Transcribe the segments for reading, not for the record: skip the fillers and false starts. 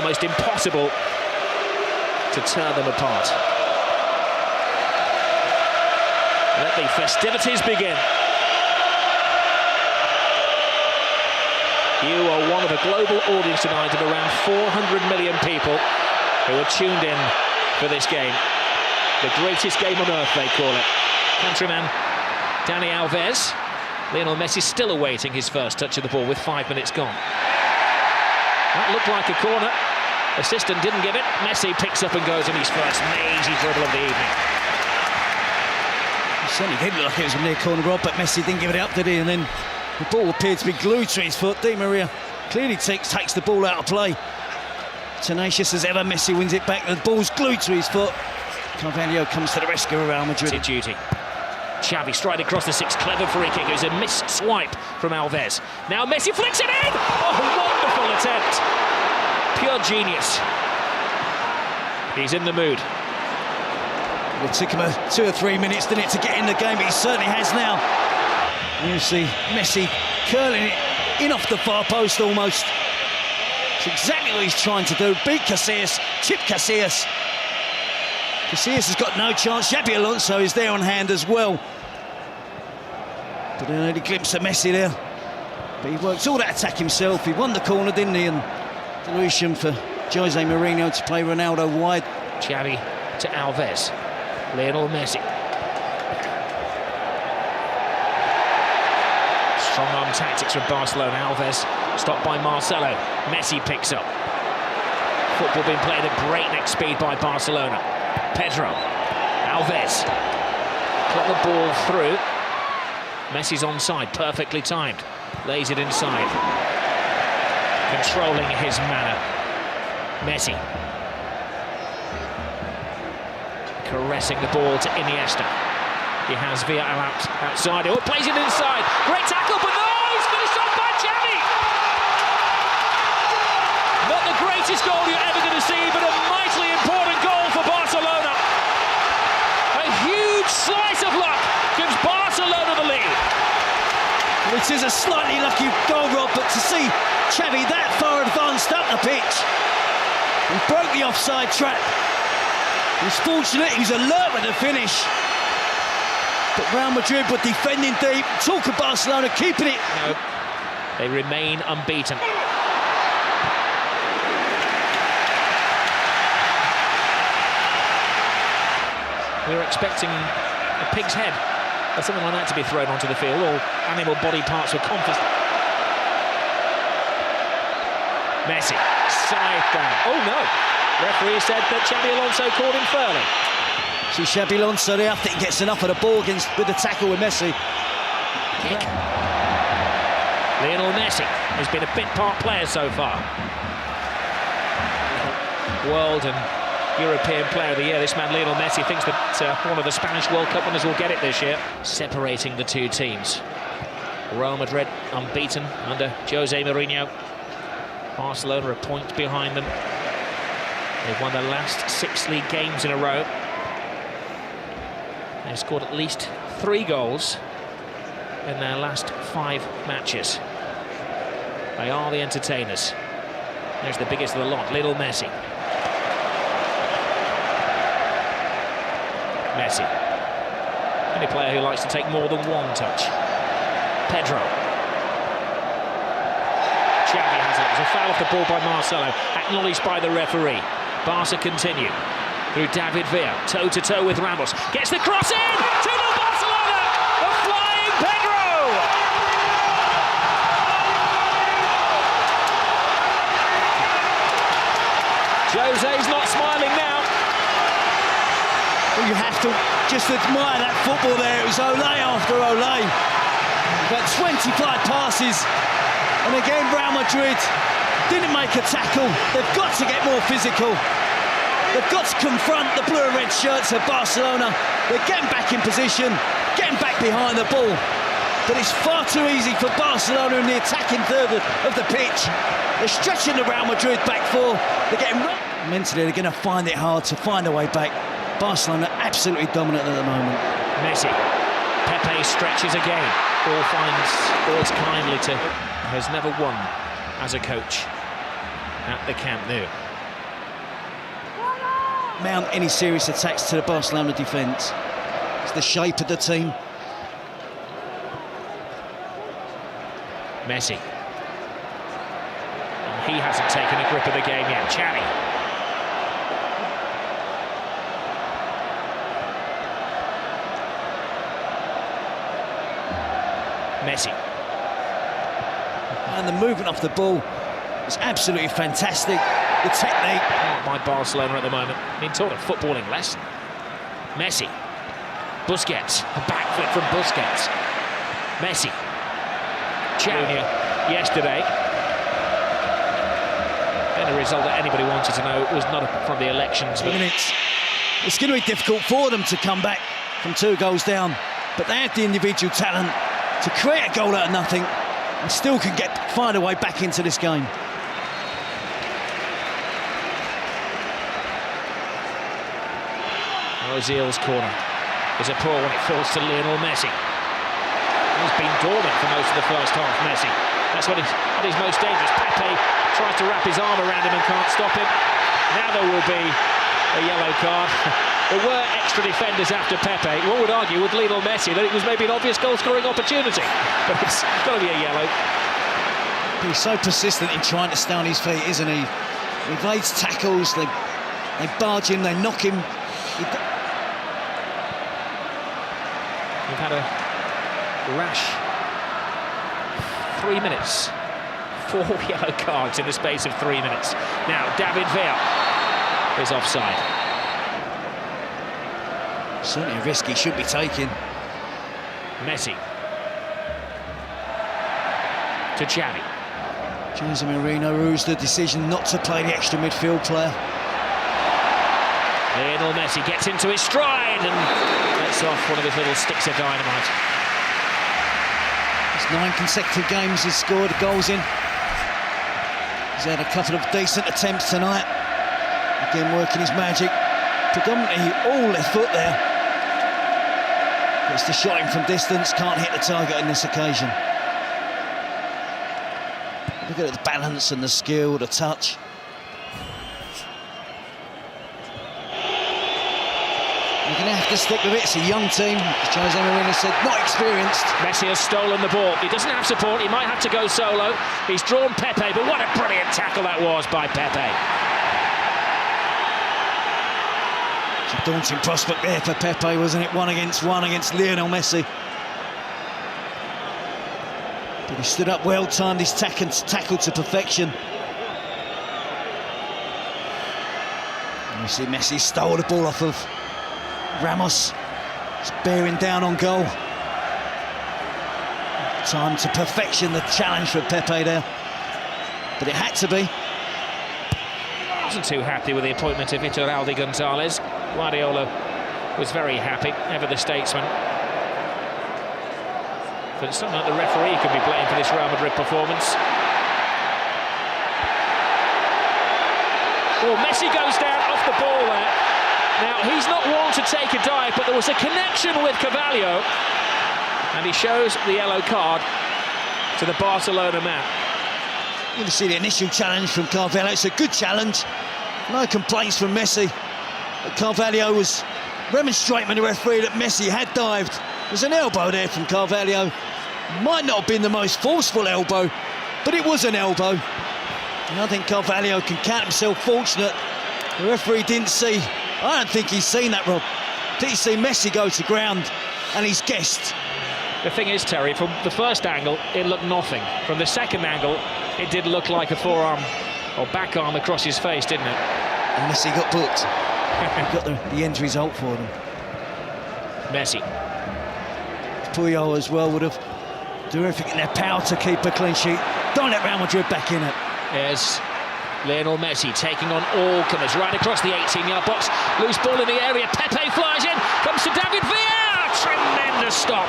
almost impossible to tear them apart. Let the festivities begin. You are one of a global audience tonight of around 400 million people who are tuned in for this game. The greatest game on earth, they call it. Countryman Dani Alves. Lionel Messi still awaiting his first touch of the ball with 5 minutes gone. That looked like a corner. Assistant didn't give it. Messi picks up and goes on his first mazy dribble of the evening. It certainly did look like it was a near corner rob, but Messi didn't give it up, did he? And then the ball appeared to be glued to his foot. Di Maria clearly takes the ball out of play. Tenacious as ever, Messi wins it back. The ball's glued to his foot. Carvalho comes to the rescue of Real Madrid. It's duty. Xavi stride across the six, clever free kick. It was a missed swipe from Alves. Now Messi flicks it in! Oh, wonderful attempt. Pure genius. He's in the mood. It took him 2 or 3 minutes, didn't it, to get in the game, but he certainly has now. You see Messi curling it in off the far post almost. It's exactly what he's trying to do. Beat Casillas, chip Casillas. Casillas has got no chance. Xabi Alonso is there on hand as well. But an early glimpse of Messi there. But he worked all that attack himself. He won the corner, didn't he? And delusion for Jose Mourinho to play Ronaldo wide. Xavi to Alves. Lionel Messi. Strong arm tactics from Barcelona. Alves stopped by Marcelo. Messi picks up. Football being played at breakneck speed by Barcelona. Pedro. Alves. Got the ball through. Messi's onside, perfectly timed. Lays it inside. Controlling his manner. Messi. Caressing the ball to Iniesta. He has Villarreal outside. Oh, plays it inside. Great tackle, but no, he's finished off by Xavi. Not the greatest goal you're ever going to see, but a mightily important goal for Barcelona. A huge slice of luck gives Barcelona the lead. It is a slightly lucky goal, Rob, but to see Xavi that far advanced up the pitch and broke the offside trap. He was fortunate, he was alert with the finish. But Real Madrid were defending deep. Talk of Barcelona keeping it. No, they remain unbeaten. We were expecting a pig's head or something like that to be thrown onto the field, or animal body parts were confiscated. Messi, side down. Oh no! Referee said that Xabi Alonso called him fairly. See Xabi Alonso there, I think he gets enough of the ball with the tackle with Messi. Kick. Lionel Messi has been a bit part player so far. World and European Player of the Year, this man Lionel Messi thinks that one of the Spanish World Cup winners will get it this year. Separating the two teams. Real Madrid unbeaten under Jose Mourinho. Barcelona a point behind them. They've won their last 6 league games in a row. They've scored at least 3 goals in their last 5 matches. They are the entertainers. There's the biggest of the lot, Lionel Messi. Messi. Any player who likes to take more than one touch. Pedro. Xavi has it. It was a foul off the ball by Marcelo, acknowledged by the referee. Barca continue through David Villa, toe-to-toe with Ramos. Gets the cross in! 2-0 Barcelona! The flying Pedro! Jose's not smiling now. Well, you have to just admire that football there. It was Olé after Olé. About 25 passes. And again, Real Madrid didn't make a tackle. They've got to get more physical. They've got to confront the blue and red shirts of Barcelona. They're getting back in position, getting back behind the ball. But it's far too easy for Barcelona in the attacking third of the pitch. They're stretching the Real Madrid back four. They're getting... Mentally, they're going to find it hard to find a way back. Barcelona absolutely dominant at the moment. Messi. Pepe stretches again. All finds kindly to... has never won as a coach at the Camp Nou. mount any serious attacks to the Barcelona defence. It's the shape of the team. Messi. And he hasn't taken a grip of the game yet. Xavi. Messi. And the movement off the ball is absolutely fantastic. The technique. By Barcelona at the moment. Being taught a footballing lesson. Messi. Busquets. A backflip from Busquets. Messi. Junior yesterday. And a result that anybody wanted to know was not from the elections. But it's going to be difficult for them to come back from 2 goals down. But they have the individual talent to create a goal out of nothing and still can find a way back into this game. Ozil's corner is a poor one. It falls to Lionel Messi. He's been dormant for most of the first half, Messi. That's when he's at his most dangerous. Pepe tries to wrap his arm around him and can't stop him. Now there will be a yellow card. There were extra defenders after Pepe. One would argue with Lionel Messi that it was maybe an obvious goal-scoring opportunity. But it's got to be a yellow. He's so persistent in trying to stay on his feet, isn't he? He evades tackles, they barge him, they knock him. We've had a rash 3 minutes. 4 yellow cards in the space of 3 minutes. Now, David Villa is offside. Certainly a risk he should be taking. Messi. To Xavi. Jose Mourinho rules the decision not to play the extra midfield player. Lionel Messi gets into his stride and lets off one of his little sticks of dynamite. It's 9 consecutive games he's scored goals in. He's had a couple of decent attempts tonight. Again, working his magic. Predominantly all left foot there. Gets the shot in from distance, can't hit the target on this occasion. Look at the balance and the skill, the touch. You're going to have to stick with it. It's a young team, as Jose Mourinho said, not experienced. Messi has stolen the ball. He doesn't have support. He might have to go solo. He's drawn Pepe, but what a brilliant tackle that was by Pepe. It's a daunting prospect there for Pepe, wasn't it? 1-on-1 against Lionel Messi. But he stood up well, timed his tackle to perfection. And you see Messi stole the ball off of Ramos. It's bearing down on goal. Timed to perfection, the challenge for Pepe there. But it had to be. Wasn't too happy with the appointment of Iturralde Gonzalez. Guardiola was very happy, ever the statesman. But it's something like the referee could be blamed for this Real Madrid performance. Oh, Messi goes down off the ball there. Now, he's not one to take a dive, but there was a connection with Carvalho. And he shows the yellow card to the Barcelona man. You can see the initial challenge from Carvalho. It's a good challenge. No complaints from Messi. But Carvalho was remonstrating with the referee that Messi had dived. There's an elbow there from Carvalho. Might not have been the most forceful elbow, but it was an elbow. And I think Carvalho can count himself fortunate. The referee didn't see. I don't think he's seen that, Rob. Did he see Messi go to ground and he's guessed? The thing is, Terry, from the first angle, it looked nothing. From the second angle, it did look like a forearm or back arm across his face, didn't it? And Messi got booked. He got the end result for them. Messi. Puyol as well would have done everything in their power to keep a clean sheet. Don't let Real Madrid back in it. There's Lionel Messi taking on all comers right across the 18-yard box. Loose ball in the area. Pepe flies in. Comes to David Villa. Tremendous stop.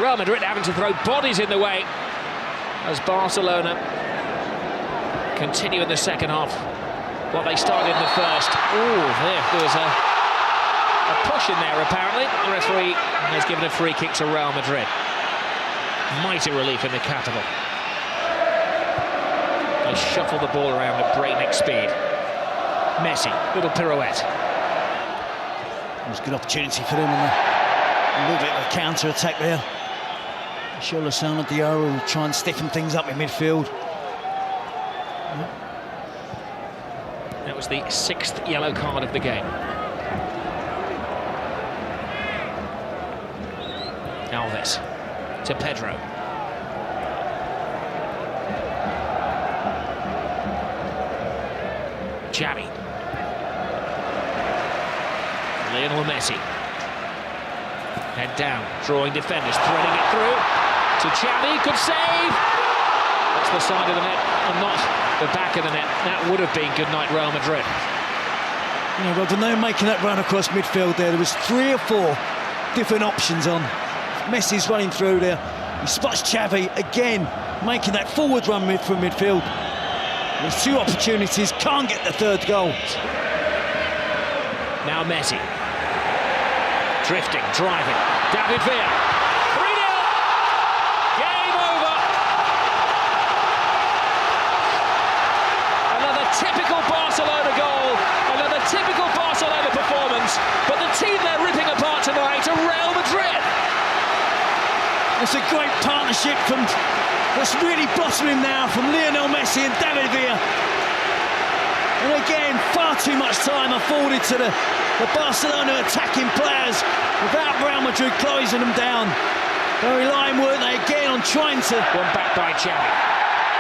Real Madrid having to throw bodies in the way as Barcelona continue in the second half what they started in the first. Oh, there was a push in there, apparently. The referee has given a free kick to Real Madrid. Mighty relief in the capital. They shuffle the ball around at breakneck speed. Messi, little pirouette. It was a good opportunity for them, and a little bit of a counter-attack there. Losano Diarra will try and stiffen things up in midfield. That was the 6th yellow card of the game. Alves to Pedro. Xavi. Lionel Messi. Head down, drawing defenders, threading it through to Xavi, could save. That's the side of the net and not the back of the net. That would have been good night Real Madrid. Yeah, well, when they were making that run across midfield there was 3 or 4 different options on. Messi's running through there. He spots Xavi again, making that forward run from midfield. There's 2 opportunities, can't get the 3rd goal. Now Messi. Drifting, driving. David Villa. 3-0. Game over. Another typical Barcelona goal. Another typical Barcelona performance. But the team they're ripping apart tonight are Real Madrid. It's a great partnership that's really blossoming now from Lionel Messi and David Villa. And again, far too much time afforded to the Barcelona attacking players without Real Madrid closing them down. They're relying, weren't they, again on trying to... One back by Xavi.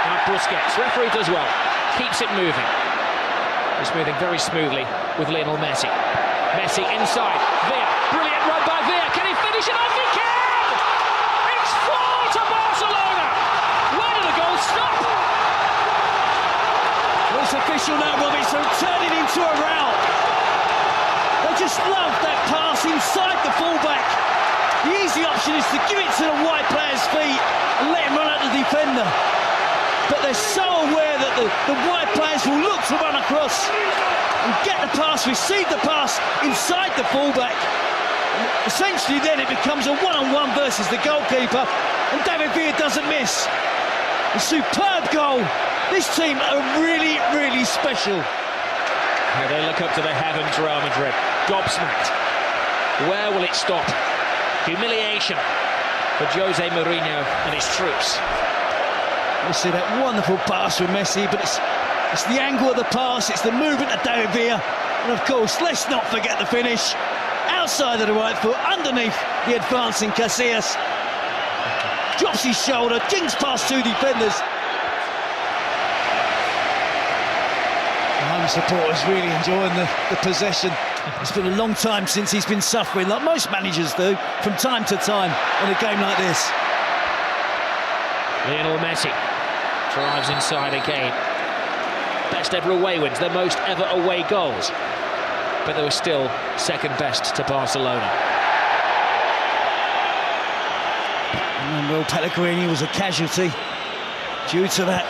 Now Busquets, referee does well, keeps it moving. It's moving very smoothly with Lionel Messi. Messi inside, Villa, brilliant run by Villa, can he finish it off? He can! It's 4 to Barcelona! Where did the goal stop? Well, it's official now, Robbie, so turning into a rout. They just love that pass inside the fullback. The easy option is to give it to the wide player's feet and let him run at the defender. But they're so aware that the wide players will look to run across and get the pass, receive the pass inside the fullback. And essentially then it becomes a one-on-one versus the goalkeeper, and David Villa doesn't miss. A superb goal. This team are really, really special. Now they look up to the heavens, Real Madrid. Gobsmacked. Where will it stop? Humiliation for Jose Mourinho and his troops. You see that wonderful pass from Messi, but it's the angle of the pass, it's the movement of David Villa, and of course, let's not forget the finish. Outside of the right foot, underneath the advancing Casillas. Drops his shoulder, jinks past 2 defenders. The home supporters really enjoying the possession. It's been a long time since he's been suffering, like most managers do, from time to time in a game like this. Lionel Messi drives inside again. Best ever away wins, their most ever away goals. But they were still second best to Barcelona. And Manuel Pellegrini was a casualty due to that.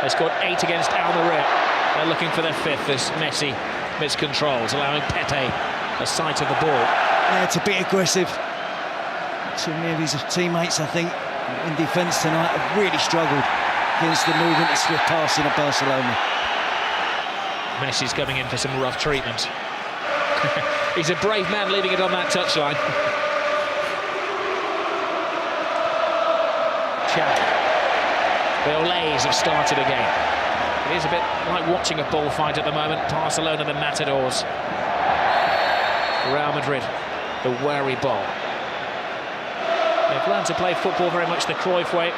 They scored 8 against Almeria. They're looking for their 5th as Messi miscontrols, allowing Pepe a sight of the ball. Yeah, to be aggressive. Too many of his teammates, I think, in defence tonight have really struggled against the movement and swift passing of Barcelona. Messi's coming in for some rough treatment. He's a brave man leaving it on that touchline. Xavi. The Olays have started again. It is a bit like watching a bullfight at the moment. Barcelona, the Matadors. Real Madrid, the wary ball. They've learned to play football very much the Cruyff way.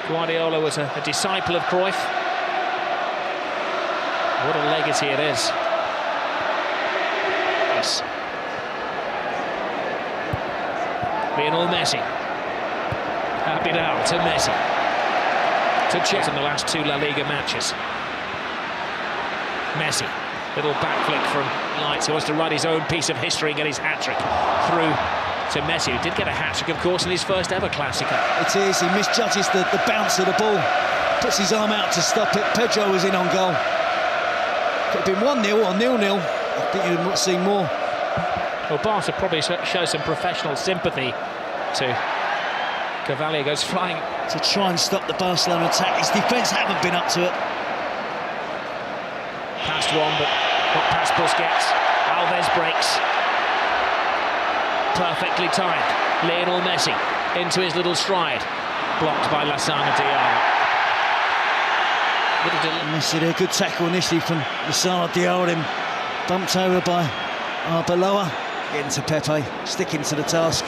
Guardiola was a disciple of Cruyff. What a legacy it is. Yes. Lionel Messi. Abidal to Messi. To Chet in the last 2 La Liga matches. Messi. Little backflick from Lights, who wants to write his own piece of history and get his hat-trick through to Messi, who did get a hat-trick, of course, in his first ever Clásico. It is, he misjudges the bounce of the ball, puts his arm out to stop it. Pedro was in on goal. Could have been 1-0 or 0-0. I think you'd have seen more. Well, Barca probably show some professional sympathy to Cavalier, goes flying. To try and stop the Barcelona attack. His defence haven't been up to it. one, but not past Busquets. Alves breaks. Perfectly timed. Lionel Messi into his little stride. Blocked by Lassana Diarra. Messi there, good tackle initially from Lassana Diarra, bumped over by Arbeloa. Getting to Pepe, sticking to the task.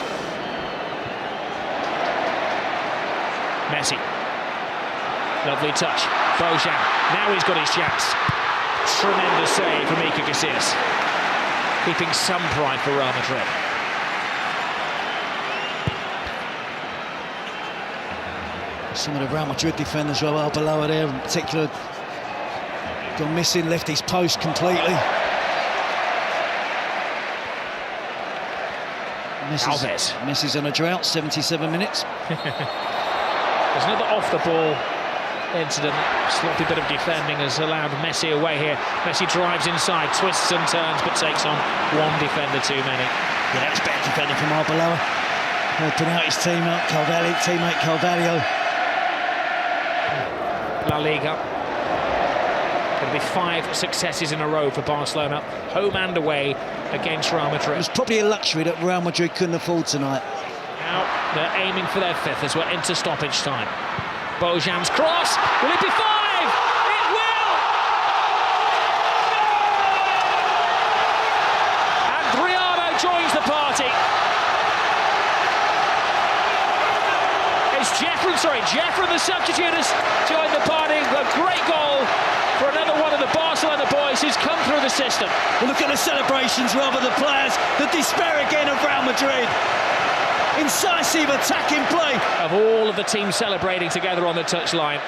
Messi. Lovely touch. Bojan. Now he's got his chance. Tremendous save from Iker Casillas. Keeping some pride for Real Madrid. Some of the Real Madrid defenders, Arbeloa there in particular, gone missing, left his post completely. Messi's on a drought, 77 minutes. There's another off-the-ball incident. Sloppy bit of defending has allowed Messi away here. Messi drives inside, twists and turns, but takes on one defender too many. Yeah, it's better defending from Arbeloa. Helping out his teammate Carvalho. La Liga. It'll be 5 successes in a row for Barcelona, home and away against Real Madrid. It was probably a luxury that Real Madrid couldn't afford tonight. Now they're aiming for their 5th as we're into stoppage time. Bojan's cross, will it be 5? It will! And Adriano joins the party. It's Jeffrey, the substitute, has joined the party. A great goal for another one of the Barcelona boys who's come through the system. Well, look at the celebrations, rather the players, the despair again of Real Madrid. Incisive attacking play. Of all of the teams celebrating together on the touchline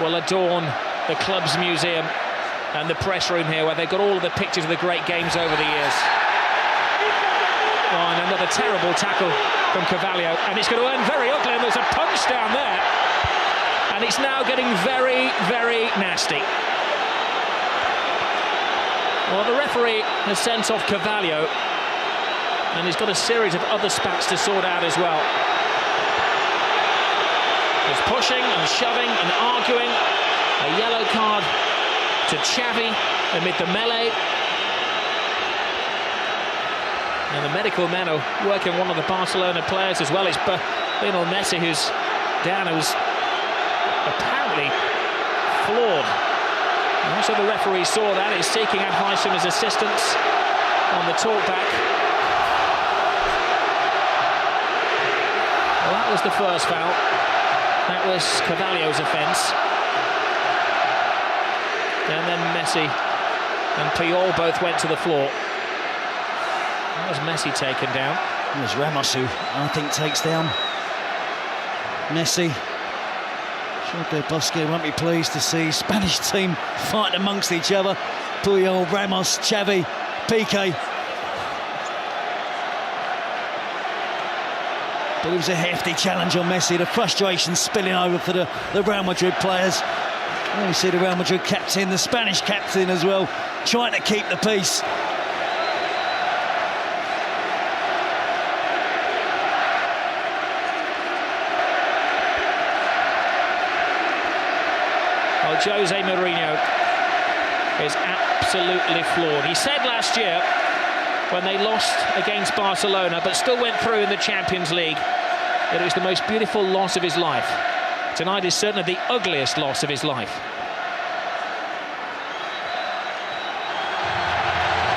will adorn the club's museum and the press room here, where they've got all of the pictures of the great games over the years. Oh, and another terrible tackle from Carvalho, and it's going to end very ugly, and there's a punch down there, and it's now getting very, very nasty. Well, the referee has sent off Carvalho, and he's got a series of other spats to sort out as well. There's pushing and shoving and arguing. A yellow card to Xavi amid the melee. And the medical men are working one of the Barcelona players, as well as Lionel Messi, who's down, who's apparently flawed. And so the referee saw that. He's seeking advice from his assistants on the talkback. Well, that was the first foul. That was Carvalho's offence. And then Messi and Puyol both went to the floor. That was Messi taken down. It was Ramos who, I think, takes down Messi. Sure, Busquets won't be pleased to see Spanish team fighting amongst each other. Puyol, Ramos, Xavi, Piqué. But it was a hefty challenge on Messi. The frustration spilling over for the Real Madrid players. And we see the Real Madrid captain, the Spanish captain as well, trying to keep the peace. Well, Jose Mourinho is absolutely flawed. He said last year, when they lost against Barcelona but still went through in the Champions League, that it was the most beautiful loss of his life. Tonight is certainly the ugliest loss of his life.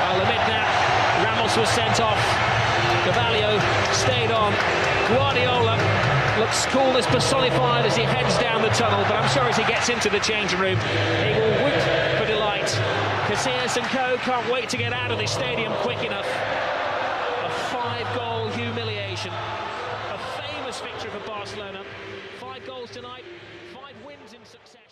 Well, amid that, Ramos was sent off. Carvalho stayed on. Guardiola looks cool as personified as he heads down the tunnel, but I'm sure as he gets into the changing room, he will whoop for delight. Casillas and co can't wait to get out of this stadium quick enough. A 5-goal humiliation. A famous victory for Barcelona. 5 goals tonight, 5 wins in succession.